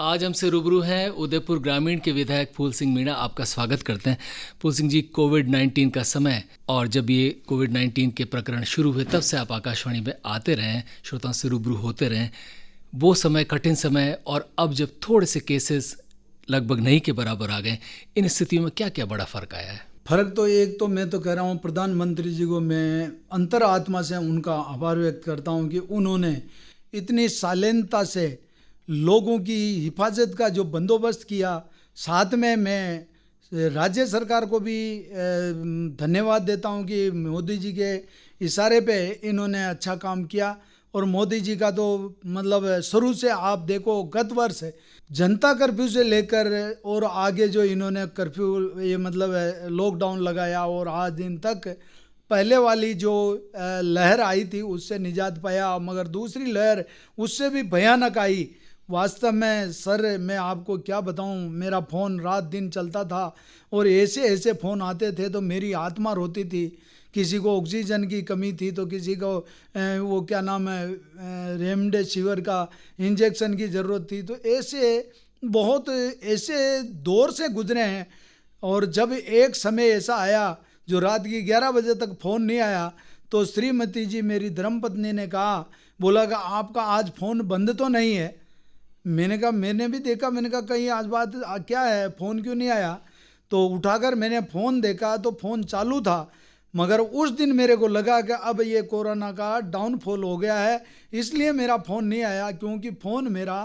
आज हमसे रूबरू हैं उदयपुर ग्रामीण के विधायक फूल सिंह मीणा। आपका स्वागत करते हैं। फूल सिंह जी, कोविड-19 का समय और जब ये कोविड-19 के प्रकरण शुरू हुए तब से आप आकाशवाणी में आते रहे, श्रोताओं से रूबरू होते रहे। वो समय कठिन समय और अब जब थोड़े से केसेस लगभग नहीं के बराबर आ गए, इन स्थितियों में क्या क्या बड़ा फ़र्क आया है? फर्क तो एक तो मैं तो कह रहा हूँ, प्रधानमंत्री जी को मैं अंतरात्मा से उनका आभार व्यक्त करता हूँ कि उन्होंने इतनी शालीनता से लोगों की हिफाजत का जो बंदोबस्त किया। साथ में मैं राज्य सरकार को भी धन्यवाद देता हूँ कि मोदी जी के इशारे पे इन्होंने अच्छा काम किया। और मोदी जी का तो मतलब शुरू से आप देखो, गत वर्ष जनता कर्फ्यू से लेकर और आगे जो इन्होंने कर्फ्यू ये मतलब लॉकडाउन लगाया और आज दिन तक पहले वाली जो लहर आई थी उससे निजात पाया, मगर दूसरी लहर उससे भी भयानक आई। वास्तव में सर, मैं आपको क्या बताऊं, मेरा फ़ोन रात दिन चलता था और ऐसे ऐसे फ़ोन आते थे तो मेरी आत्मा रोती थी। किसी को ऑक्सीजन की कमी थी तो किसी को वो क्या नाम है रेमडेसिविर का इंजेक्शन की ज़रूरत थी। तो ऐसे बहुत ऐसे दौर से गुजरे हैं। और जब एक समय ऐसा आया जो रात की 11 बजे तक फ़ोन नहीं आया तो श्रीमती जी मेरी धर्मपत्नी ने कहा, बोला कि आपका आज फ़ोन बंद तो नहीं है। मैंने कहा, मैंने भी देखा, मैंने कहा कहीं आज बात क्या है, फ़ोन क्यों नहीं आया। तो उठाकर मैंने फ़ोन देखा तो फ़ोन चालू था। मगर उस दिन मेरे को लगा कि अब ये कोरोना का डाउनफॉल हो गया है, इसलिए मेरा फ़ोन नहीं आया। क्योंकि फ़ोन मेरा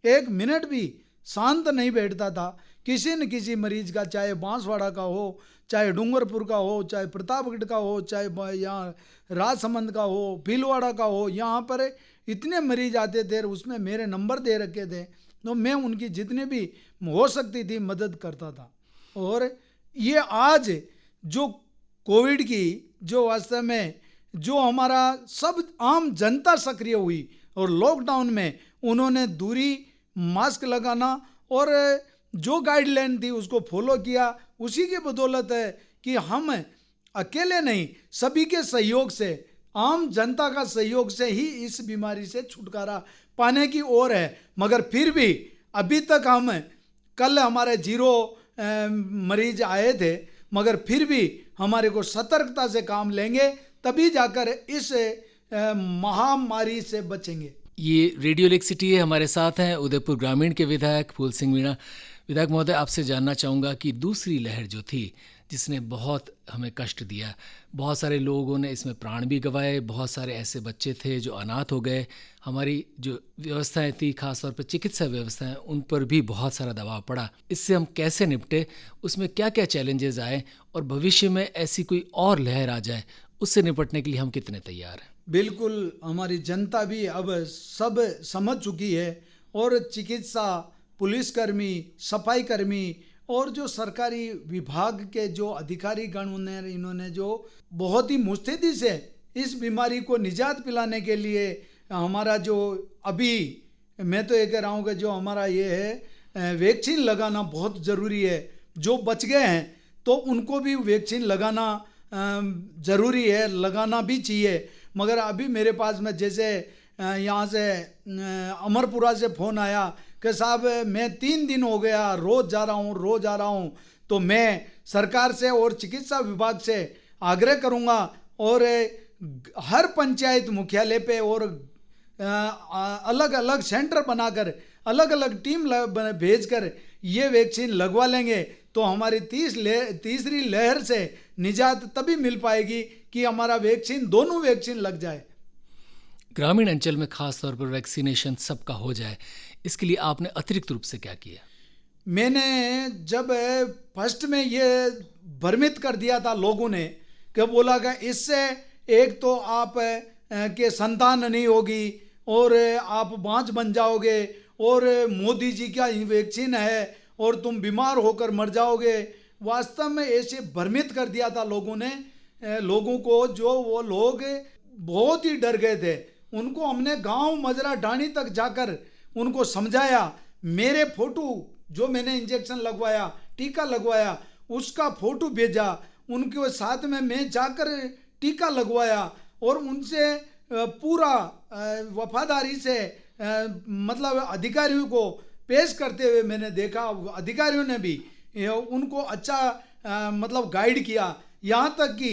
एक मिनट भी शांत नहीं बैठता था। किसी न किसी मरीज का, चाहे बांसवाड़ा का हो, चाहे डूंगरपुर का हो, चाहे प्रतापगढ़ का हो, चाहे यहाँ राजसमंद का हो, भीलवाड़ा का हो, यहाँ पर इतने मरीज आते थे। उसमें मेरे नंबर दे रखे थे तो मैं उनकी जितने भी हो सकती थी मदद करता था। और ये आज जो कोविड की जो वास्तव में जो हमारा सब आम जनता सक्रिय हुई और लॉकडाउन में उन्होंने दूरी, मास्क लगाना और जो गाइडलाइन थी उसको फॉलो किया, उसी की बदौलत है कि हम अकेले नहीं, सभी के सहयोग से, आम जनता का सहयोग से ही इस बीमारी से छुटकारा पाने की ओर है। मगर फिर भी अभी तक हम, कल हमारे 0 मरीज आए थे, मगर फिर भी हमारे को सतर्कता से काम लेंगे, तभी जाकर इस महामारी से बचेंगे। ये रेडियो लेक सिटी है, हमारे साथ हैं उदयपुर ग्रामीण के विधायक फूल सिंह मीणा। विधायक महोदय, आपसे जानना चाहूँगा कि दूसरी लहर जो थी जिसने बहुत हमें कष्ट दिया, बहुत सारे लोगों ने इसमें प्राण भी गंवाए, बहुत सारे ऐसे बच्चे थे जो अनाथ हो गए, हमारी जो व्यवस्थाएं थी खासतौर पर चिकित्सा व्यवस्थाएं, उन पर भी बहुत सारा दबाव पड़ा। इससे हम कैसे निपटे, उसमें क्या क्या चैलेंजेस आए और भविष्य में ऐसी कोई और लहर आ जाए उससे निपटने के लिए हम कितने तैयार हैं? बिल्कुल, हमारी जनता भी अब सब समझ चुकी है। और चिकित्सा, पुलिसकर्मी, सफाई कर्मी और जो सरकारी विभाग के जो अधिकारी गण इन्होंने जो बहुत ही मुस्तैदी से इस बीमारी को निजात पिलाने के लिए हमारा जो अभी, मैं तो ये कह रहा हूँ कि जो हमारा ये है वैक्सीन लगाना बहुत ज़रूरी है। जो बच गए हैं तो उनको भी वैक्सीन लगाना ज़रूरी है, लगाना भी चाहिए। मगर अभी मेरे पास में जैसे यहाँ से अमरपुरा से फ़ोन आया कि साहब मैं 3 दिन हो गया रोज़ जा रहा हूँ। तो मैं सरकार से और चिकित्सा विभाग से आग्रह करूँगा और हर पंचायत मुख्यालय पे और अलग अलग सेंटर बनाकर अलग अलग टीम भेजकर ये वैक्सीन लगवा लेंगे तो हमारी तीसरी लहर से निजात तभी मिल पाएगी कि हमारा वैक्सीन, दोनों वैक्सीन लग जाए। ग्रामीण अंचल में खास तौर पर वैक्सीनेशन सबका हो जाए, इसके लिए आपने अतिरिक्त रूप से क्या किया? मैंने जब फर्स्ट में ये भ्रमित कर दिया था लोगों ने कि बोला कि इससे एक तो आप के संतान नहीं होगी और आप बांझ बन जाओगे और मोदी जी का वैक्सीन है और तुम बीमार होकर मर जाओगे। वास्तव में ऐसे भ्रमित कर दिया था लोगों ने, लोगों को, जो वो लोग बहुत ही डर गए थे। उनको हमने गांव मजरा ढाणी तक जाकर उनको समझाया। मेरे फोटो जो मैंने इंजेक्शन लगवाया, टीका लगवाया, उसका फोटो भेजा, उनके साथ में मैं जाकर टीका लगवाया और उनसे पूरा वफादारी से मतलब अधिकारियों को पेश करते हुए मैंने देखा, अधिकारियों ने भी उनको अच्छा मतलब गाइड किया। यहाँ तक कि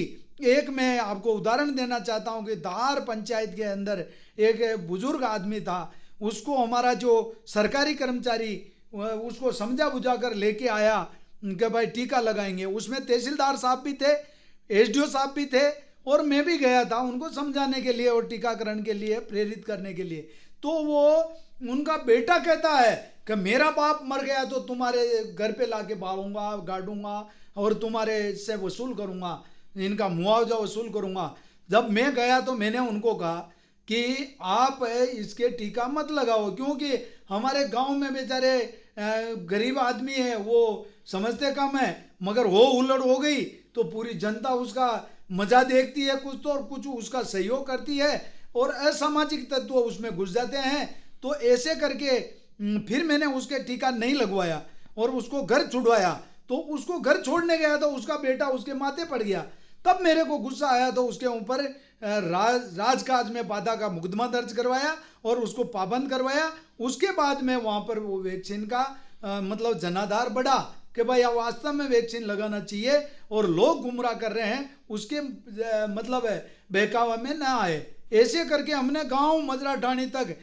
एक मैं आपको उदाहरण देना चाहता हूँ कि धार पंचायत के अंदर एक बुजुर्ग आदमी था, उसको हमारा जो सरकारी कर्मचारी उसको समझा बुझा कर लेके आया कि भाई टीका लगाएंगे। उसमें तहसीलदार साहब भी थे, एसडीओ साहब भी थे, और मैं भी गया था उनको समझाने के लिए और टीकाकरण के लिए प्रेरित करने के लिए। तो वो उनका बेटा कहता है कि मेरा बाप मर गया तो तुम्हारे घर पे लाके बालूंगा, गाड़ूंगा और तुम्हारे से वसूल करूंगा, इनका मुआवजा वसूल करूंगा। जब मैं गया तो मैंने उनको कहा कि आप इसके टीका मत लगाओ, क्योंकि हमारे गांव में बेचारे गरीब आदमी है, वो समझते कम है, मगर हो उलट हो गई तो पूरी जनता उसका मजा देखती है कुछ तो, और कुछ उसका सहयोग करती है, और असामाजिक तत्व उसमें घुस जाते हैं। तो ऐसे करके फिर मैंने उसके टीका नहीं लगवाया और उसको घर छुड़वाया। तो उसको घर छोड़ने गया तो उसका बेटा उसके माथे पड़ गया। तब मेरे को गुस्सा आया तो उसके ऊपर राजकाज में बाधा का मुकदमा दर्ज करवाया और उसको पाबंद करवाया। उसके बाद में वहाँ पर वो वैक्सीन का मतलब जनाधार बढ़ा कि भाई वास्तव में वैक्सीन लगाना चाहिए, और लोग गुमराह कर रहे हैं उसके मतलब बहकावा में ना आए। ऐसे करके हमने गांव मजरा ढाणी तक,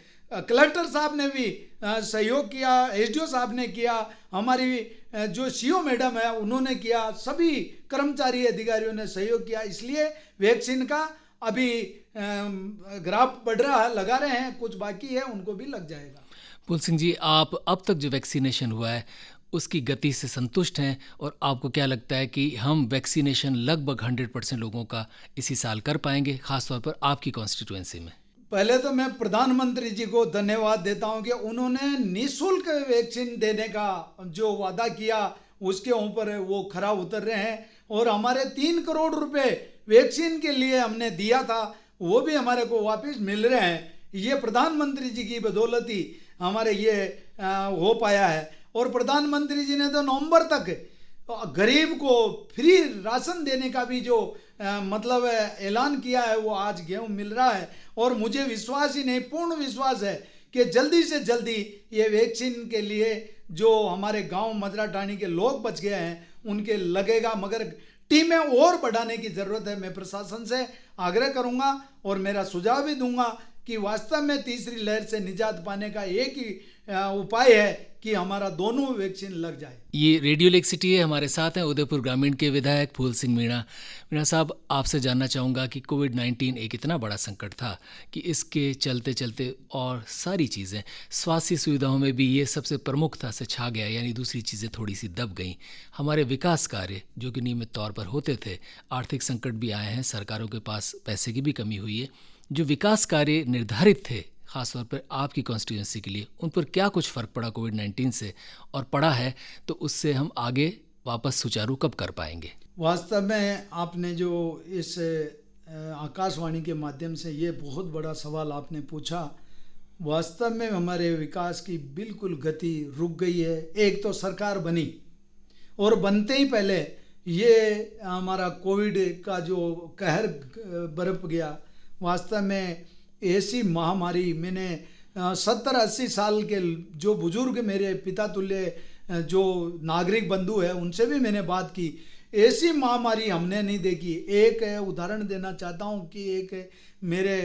कलेक्टर साहब ने भी सहयोग किया, एसडीओ साहब ने किया, हमारी जो सीओ मैडम है उन्होंने किया, सभी कर्मचारी अधिकारियों ने सहयोग किया। इसलिए वैक्सीन का अभी ग्राफ बढ़ रहा है, लगा रहे हैं, कुछ बाकी है उनको भी लग जाएगा। फूल सिंह जी, आप अब तक जो वैक्सीनेशन हुआ है उसकी गति से संतुष्ट हैं, और आपको क्या लगता है कि हम वैक्सीनेशन लगभग 100% लोगों का इसी साल कर पाएंगे, खासतौर पर आपकी कॉन्स्टिट्यूएंसी में? पहले तो मैं प्रधानमंत्री जी को धन्यवाद देता हूं कि उन्होंने निःशुल्क वैक्सीन देने का जो वादा किया उसके ऊपर वो खरा उतर रहे हैं, और हमारे 3 करोड़ रुपए वैक्सीन के लिए हमने दिया था वो भी हमारे को वापस मिल रहे हैं। ये प्रधानमंत्री जी की बदौलत ही हमारे ये हो पाया है। और प्रधानमंत्री जी ने तो नवंबर तक गरीब को फ्री राशन देने का भी जो मतलब ऐलान किया है, वो आज गेहूं मिल रहा है। और मुझे विश्वास ही नहीं, पूर्ण विश्वास है कि जल्दी से जल्दी ये वैक्सीन के लिए जो हमारे गांव मजरा ढाणी के लोग बच गए हैं उनके लगेगा, मगर टीमें और बढ़ाने की ज़रूरत है। मैं प्रशासन से आग्रह करूंगा और मेरा सुझाव भी दूंगा कि वास्तव में तीसरी लहर से निजात पाने का एक ही उपाय है कि हमारा दोनों वैक्सीन लग जाए। ये रेडियो लेक सिटी है, हमारे साथ हैं उदयपुर ग्रामीण के विधायक फूल सिंह मीणा। मीणा साहब, आपसे जानना चाहूँगा कि कोविड-19 एक इतना बड़ा संकट था कि इसके चलते चलते और सारी चीज़ें, स्वास्थ्य सुविधाओं में भी ये सबसे प्रमुखता से छा गया, यानी दूसरी चीज़ें थोड़ी सी दब गईं। हमारे विकास कार्य जो कि नियमित तौर पर होते थे, आर्थिक संकट भी आए हैं, सरकारों के पास पैसे की भी कमी हुई है। जो विकास कार्य निर्धारित थे खासतौर पर आपकी कॉन्स्टिट्यूंसी के लिए, उन पर क्या कुछ फ़र्क पड़ा कोविड-19 से, और पड़ा है तो उससे हम आगे वापस सुचारू कब कर पाएंगे? वास्तव में आपने जो इस आकाशवाणी के माध्यम से ये बहुत बड़ा सवाल आपने पूछा, वास्तव में हमारे विकास की बिल्कुल गति रुक गई है। एक तो सरकार बनी और बनते ही पहले ये हमारा कोविड का जो कहर बरप गया, वास्तव में ऐसी महामारी, मैंने 70-80 साल के जो बुजुर्ग मेरे पिता तुल्य जो नागरिक बंधु है उनसे भी मैंने बात की, ऐसी महामारी हमने नहीं देखी। एक उदाहरण देना चाहता हूँ कि एक मेरे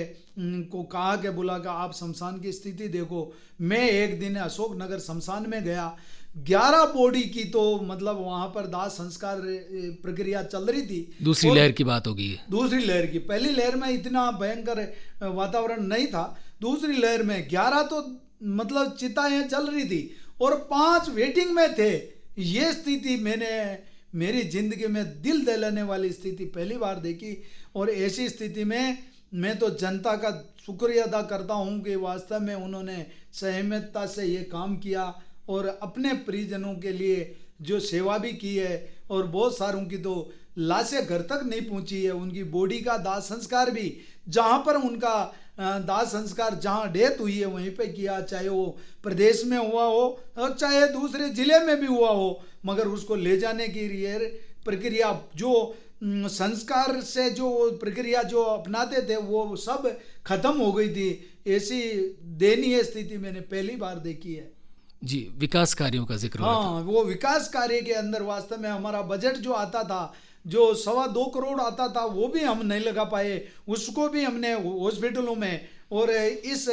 को कहा कि बुला कर आप शमशान की स्थिति देखो। मैं एक दिन अशोक नगर शमशान में गया, 11 बॉडी की तो मतलब वहाँ पर दाह संस्कार प्रक्रिया चल रही थी। दूसरी लहर की बात होगी। दूसरी लहर की, पहली लहर में इतना भयंकर वातावरण नहीं था, दूसरी लहर में 11 तो मतलब चिताएं चल रही थी और 5 वेटिंग में थे। ये स्थिति मैंने मेरी जिंदगी में दिल दहलाने वाली स्थिति पहली बार देखी। और ऐसी स्थिति में मैं तो जनता का शुक्रिया अदा करता हूँ कि वास्तव में उन्होंने सहमता से ये काम किया और अपने परिजनों के लिए जो सेवा भी की है। और बहुत सारों की तो लाशें घर तक नहीं पहुंची है, उनकी बॉडी का दाह संस्कार भी जहां पर उनका दाह संस्कार जहां डेथ हुई है वहीं पे किया, चाहे वो प्रदेश में हुआ हो और चाहे दूसरे जिले में भी हुआ हो, मगर उसको ले जाने की प्रक्रिया, जो संस्कार से जो प्रक्रिया जो अपनाते थे वो सब खत्म हो गई थी। ऐसी दयनीय स्थिति मैंने पहली बार देखी है। जी, विकास कार्यों का जिक्र हो रहा था। हाँ, वो विकास कार्य के अंदर वास्तव में हमारा बजट जो आता था, जो 2.25 करोड़ आता था, वो भी हम नहीं लगा पाए। उसको भी हमने हॉस्पिटलों में और इस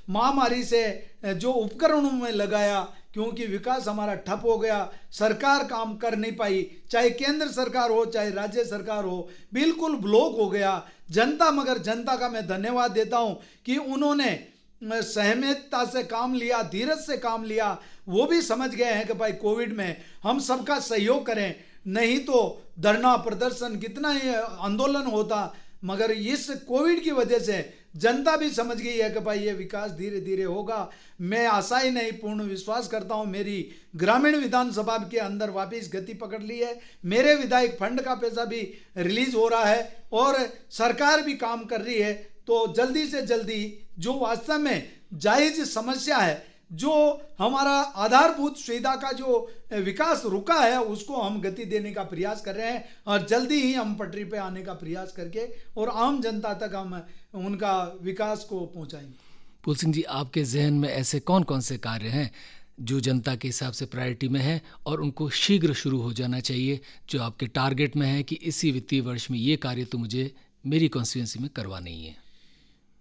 महामारी से जो उपकरणों में लगाया, क्योंकि विकास हमारा ठप हो गया, सरकार काम कर नहीं पाई, चाहे केंद्र सरकार हो चाहे राज्य सरकार हो, बिल्कुल ब्लॉक हो गया जनता। मगर जनता का मैं धन्यवाद देता हूँ कि उन्होंने सहमता से काम लिया, धीरज से काम लिया। वो भी समझ गए हैं कि भाई कोविड में हम सबका सहयोग करें, नहीं तो धरना प्रदर्शन कितना ही आंदोलन होता। मगर इस कोविड की वजह से जनता भी समझ गई है कि भाई ये विकास धीरे धीरे होगा। मैं आशा ही नहीं, पूर्ण विश्वास करता हूँ। मेरी ग्रामीण विधानसभा के अंदर वापस गति पकड़ ली है, मेरे विधायक फंड का पैसा भी रिलीज हो रहा है और सरकार भी काम कर रही है। तो जल्दी से जल्दी जो वास्तव में जायज समस्या है, जो हमारा आधारभूत सुविधा का जो विकास रुका है, उसको हम गति देने का प्रयास कर रहे हैं और जल्दी ही हम पटरी पे आने का प्रयास करके और आम जनता तक हम उनका विकास को पहुंचाएंगे। फूल सिंह जी, आपके जहन में ऐसे कौन कौन से कार्य हैं जो जनता के हिसाब से प्रायोरिटी में है और उनको शीघ्र शुरू हो जाना चाहिए, जो आपके टारगेट में है कि इसी वित्तीय वर्ष में ये कार्य तो मुझे मेरी कॉन्स्टिट्यूंसी में करवाना ही है?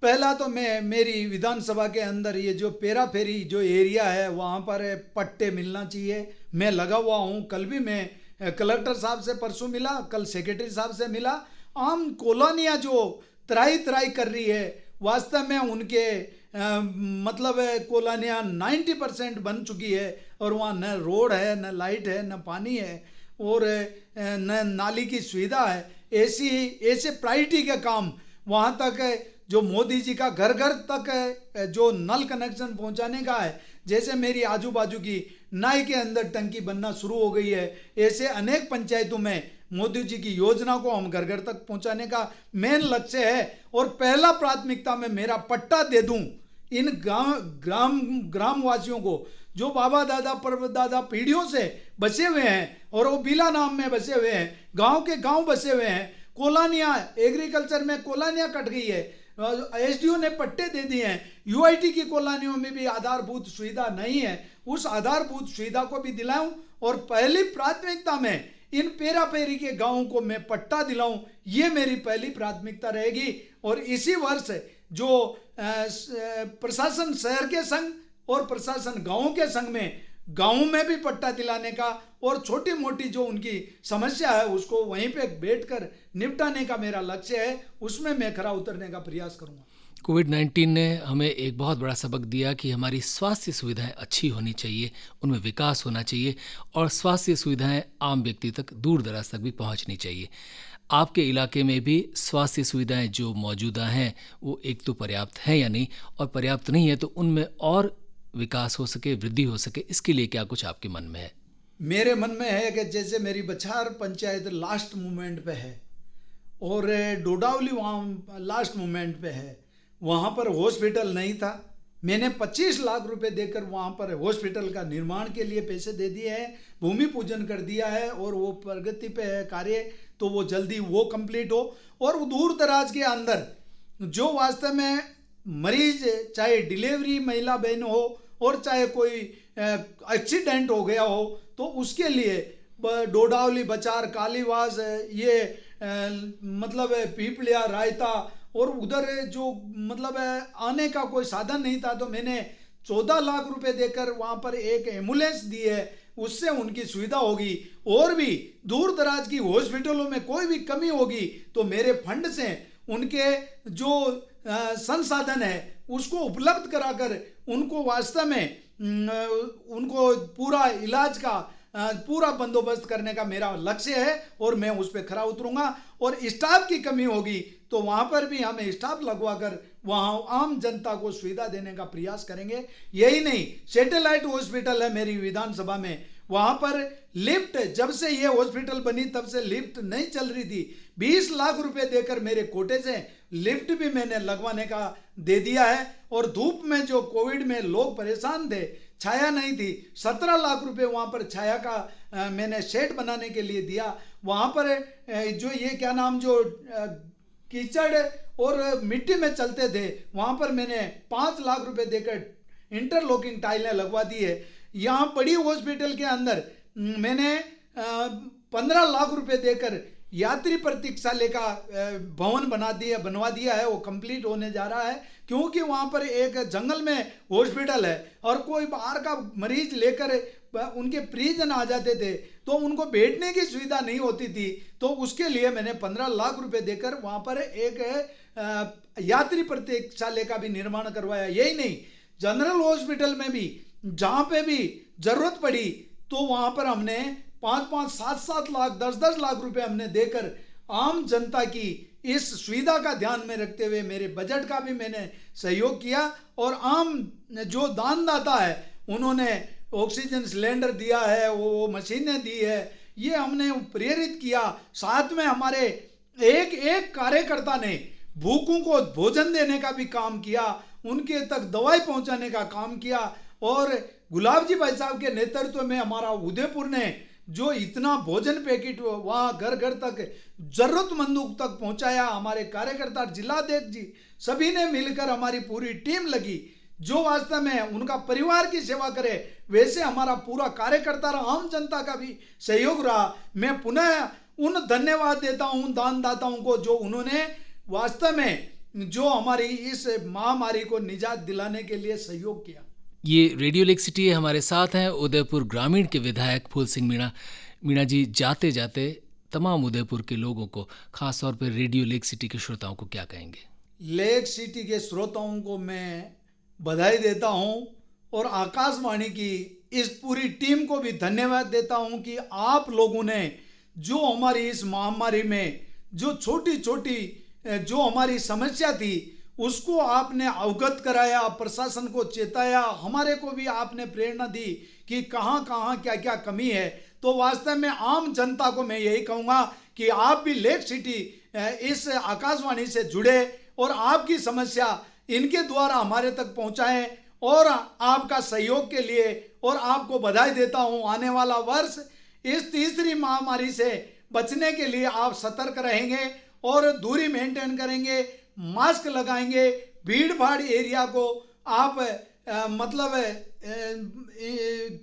पहला तो मैं मेरी विधानसभा के अंदर ये जो पेरा फेरी जो एरिया है, वहाँ पर पट्टे मिलना चाहिए। मैं लगा हुआ हूँ, कल भी मैं कलेक्टर साहब से परसों मिला, कल सेक्रेटरी साहब से मिला। आम कॉलोनियाँ जो त्राई त्राई कर रही है, वास्तव में उनके मतलब कॉलोनियाँ 90% बन चुकी है और वहाँ न रोड है, न लाइट है, न पानी है और न नाली की सुविधा है। ऐसे प्रायोरिटी के काम वहाँ तक जो मोदी जी का घर घर तक जो नल कनेक्शन पहुंचाने का है, जैसे मेरी आजू बाजू की नाई के अंदर टंकी बनना शुरू हो गई है, ऐसे अनेक पंचायतों में मोदी जी की योजना को हम घर घर तक पहुंचाने का मेन लक्ष्य है। और पहला प्राथमिकता में मेरा पट्टा दे दूं इन ग्रामवासियों को, जो बाबा दादा परदादा पीढ़ियों से बसे हुए हैं और वो बिला नाम में बसे हुए हैं, गांव के गांव बसे हुए हैं। कॉलोनियाँ, एग्रीकल्चर में कॉलोनियाँ कट गई है, एसडीओ ने पट्टे दे दिए हैं। यूआईटी की कॉलोनियों में भी आधारभूत सुविधा नहीं है, उस आधारभूत सुविधा को भी दिलाऊं और पहली प्राथमिकता में इन पेरा पेरी के गांवों को मैं पट्टा दिलाऊं, ये मेरी पहली प्राथमिकता रहेगी। और इसी वर्ष जो प्रशासन शहर के संग और प्रशासन गांवों के संग में गाँव में भी पट्टा दिलाने का और छोटी मोटी जो उनकी समस्या है उसको वहीं पे बैठकर निपटाने का मेरा लक्ष्य है, उसमें मैं खरा उतरने का प्रयास करूंगा। कोविड-19 ने हमें एक बहुत बड़ा सबक दिया कि हमारी स्वास्थ्य सुविधाएं अच्छी होनी चाहिए, उनमें विकास होना चाहिए और स्वास्थ्य सुविधाएं आम व्यक्ति तक, दूर दराज तक भी पहुंचनी चाहिए। आपके इलाके में भी स्वास्थ्य सुविधाएं जो मौजूदा हैं वो एक तो पर्याप्त हैं या नहीं, और पर्याप्त नहीं है तो उनमें और विकास हो सके, वृद्धि हो सके, इसके लिए क्या कुछ आपके मन में है? मेरे मन में है कि जैसे मेरी बछार पंचायत लास्ट मोमेंट पे है और डोडावली वहाँ लास्ट मोमेंट पे है, वहाँ पर हॉस्पिटल नहीं था। मैंने 25 लाख रुपए देकर वहाँ पर हॉस्पिटल का निर्माण के लिए पैसे दे दिए हैं, भूमि पूजन कर दिया है और वो प्रगति पे है कार्य, तो वो जल्दी वो कंप्लीट हो। और दूर दराज के अंदर जो वास्तव में मरीज, चाहे डिलीवरी महिला बहन हो और चाहे कोई एक्सीडेंट हो गया हो, तो उसके लिए डोडावली, बचार, कालीवास, ये मतलब पीपलिया, रायता और उधर जो मतलब आने का कोई साधन नहीं था, तो मैंने 14 लाख रुपए देकर वहाँ पर एक एम्बुलेंस दी है, उससे उनकी सुविधा होगी। और भी दूर दराज की हॉस्पिटलों में कोई भी कमी होगी तो मेरे फंड से उनके जो संसाधन है उसको उपलब्ध कराकर उनको वास्तव में उनको पूरा इलाज का पूरा बंदोबस्त करने का मेरा लक्ष्य है और मैं उस पर खरा उतरूंगा। और स्टाफ की कमी होगी तो वहाँ पर भी हमें स्टाफ लगवाकर वहाँ आम जनता को सुविधा देने का प्रयास करेंगे। यही नहीं, सैटेलाइट हॉस्पिटल है मेरी विधानसभा में, वहाँ पर लिफ्ट, जब से ये हॉस्पिटल बनी तब से लिफ्ट नहीं चल रही थी। 20 लाख रुपए देकर मेरे कोटे से लिफ्ट भी मैंने लगवाने का दे दिया है। और धूप में जो कोविड में लोग परेशान थे, छाया नहीं थी, 17 लाख रुपए वहाँ पर छाया का मैंने शेड बनाने के लिए दिया। वहाँ पर जो ये क्या नाम जो कीचड़ और मिट्टी में चलते थे, वहाँ पर मैंने 5 लाख रुपए देकर इंटरलॉकिंग टाइलें लगवा दी है। यहाँ बड़ी हॉस्पिटल के अंदर मैंने 15 लाख रुपए देकर यात्री प्रतीक्षालय का भवन बनवा दिया है। वो कंप्लीट होने जा रहा है, क्योंकि वहाँ पर एक जंगल में हॉस्पिटल है और कोई बाहर का मरीज लेकर उनके परिजन आ जाते थे तो उनको बैठने की सुविधा नहीं होती थी। तो उसके लिए मैंने 15 लाख रुपए देकर वहाँ पर एक यात्री प्रतीक्षालय का भी निर्माण करवाया। यही नहीं, जनरल हॉस्पिटल में भी जहाँ पे भी जरूरत पड़ी तो वहाँ पर हमने 5-5, 7-7 लाख, 10-10 लाख रुपए हमने देकर आम जनता की इस सुविधा का ध्यान में रखते हुए मेरे बजट का भी मैंने सहयोग किया। और आम जो दानदाता है उन्होंने ऑक्सीजन सिलेंडर दिया है, वो मशीनें दी है, ये हमने प्रेरित किया। साथ में हमारे एक एक कार्यकर्ता ने भूखों को भोजन देने का भी काम किया, उनके तक दवाई पहुंचाने का काम किया। और गुलाब जी भाई साहब के नेतृत्व में हमारा उदयपुर ने जो इतना भोजन पैकेट वहाँ घर घर तक जरूरतमंदों तक पहुंचाया, हमारे कार्यकर्ता, जिलाध्यक्ष जी सभी ने मिलकर हमारी पूरी टीम लगी जो वास्तव में उनका परिवार की सेवा करे। वैसे हमारा पूरा कार्यकर्ता और आम जनता का भी सहयोग रहा। मैं पुनः उन धन्यवाद देता हूँ दानदाताओं को जो उन्होंने वास्तव में जो हमारी इस महामारी को निजात दिलाने के लिए सहयोग किया। ये रेडियो लेक सिटी हमारे साथ हैं उदयपुर ग्रामीण के विधायक फूल सिंह मीणा। मीणा जी, जाते जाते तमाम उदयपुर के लोगों को, खास तौर पर रेडियो लेक सिटी के श्रोताओं को क्या कहेंगे? लेक सिटी के श्रोताओं को मैं बधाई देता हूं और आकाशवाणी की इस पूरी टीम को भी धन्यवाद देता हूं कि आप लोगों ने जो हमारी इस महामारी में जो छोटी छोटी जो हमारी समस्या थी उसको आपने अवगत कराया, प्रशासन को चेताया, हमारे को भी आपने प्रेरणा दी कि कहाँ कहाँ क्या क्या कमी है। तो वास्तव में आम जनता को मैं यही कहूँगा कि आप भी लेक सिटी इस आकाशवाणी से जुड़े और आपकी समस्या इनके द्वारा हमारे तक पहुँचाएं। और आपका सहयोग के लिए और आपको बधाई देता हूँ। आने वाला वर्ष इस तीसरी महामारी से बचने के लिए आप सतर्क रहेंगे और दूरी मेंटेन करेंगे, मास्क लगाएंगे, भीड़ भाड़ एरिया को आप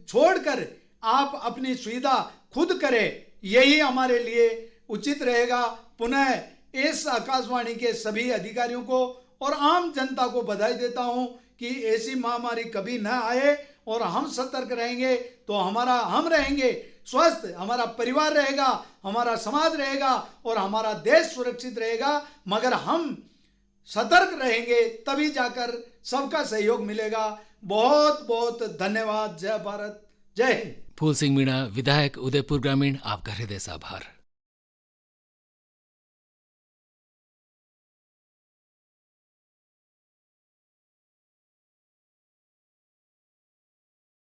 छोड़कर आप अपनी सुविधा खुद करें, यही हमारे लिए उचित रहेगा। पुनः इस आकाशवाणी के सभी अधिकारियों को और आम जनता को बधाई देता हूं कि ऐसी महामारी कभी न आए और हम सतर्क रहेंगे तो हम रहेंगे स्वस्थ, हमारा परिवार रहेगा, हमारा समाज रहेगा और हमारा देश सुरक्षित रहेगा। मगर हम सतर्क रहेंगे तभी जाकर सबका सहयोग मिलेगा। बहुत बहुत धन्यवाद। जय भारत, जय हिंद। फूल सिंह मीणा, विधायक उदयपुर ग्रामीण, आपका हृदय से आभार।